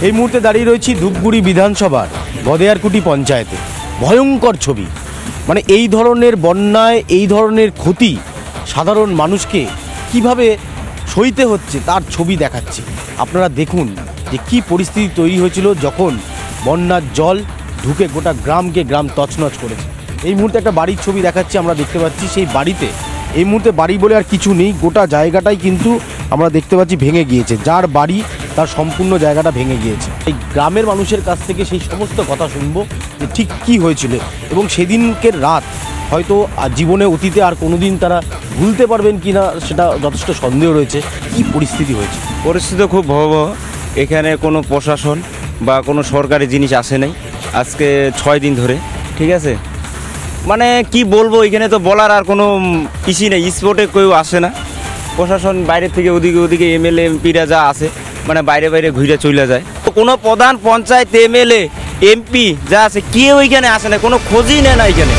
এই মুহূর্তে দাঁড়িয়ে রয়েছি ধূপগুড়ি বিধানসভার গদেয়ারকুটি পঞ্চায়েতে। ভয়ঙ্কর ছবি, মানে এই ধরনের বন্যায় এই ধরনের ক্ষতি সাধারণ মানুষকে কিভাবে সইতে হচ্ছে তার ছবি দেখাচ্ছি। আপনারা দেখুন যে কি পরিস্থিতি তৈরি হয়েছিল যখন বন্যার জল ঢুকে গোটা গ্রামকে গ্রাম তছনছ করেছে। এই মুহূর্তে একটা বাড়ির ছবি দেখাচ্ছি, আমরা দেখতে পাচ্ছি সেই বাড়িতে এই মুহূর্তে বাড়ি বলে আর কিছু নেই, গোটা জায়গাটাই কিন্তু আমরা দেখতে পাচ্ছি ভেঙে গিয়েছে। যার বাড়ি তার সম্পূর্ণ জায়গাটা ভেঙে গিয়েছে। এই গ্রামের মানুষের কাছ থেকে সেই সমস্ত কথা শুনবো যে ঠিক কী হয়েছিল এবং সেদিনকের রাত হয়তো জীবনে অতীতে আর কোনোদিন তারা ভুলতে পারবেন কি না সেটা যথেষ্ট সন্দেহ রয়েছে। কি পরিস্থিতি হয়েছে? পরিস্থিতি খুব ভয়াবহ। এখানে কোনো প্রশাসন বা কোনো সরকারি জিনিস আসে নাই আজকে 6 দিন ধরে, ঠিক আছে। মানে কি বলবো, এখানে তো বলার আর কোনো কিছুই নেই। স্পটে কেউ আসে না, প্রশাসন বাইরে থেকে ওদিকে এমএলএ এমপিরা যা আছে মানে বাইরে ঘুরে চলে যায়। তো কোনো প্রধান পঞ্চায়েত এমএলএ এমপি যা আছে কেউ ওইখানে আসে না, কোনো খোঁজই নেয় না এখানে।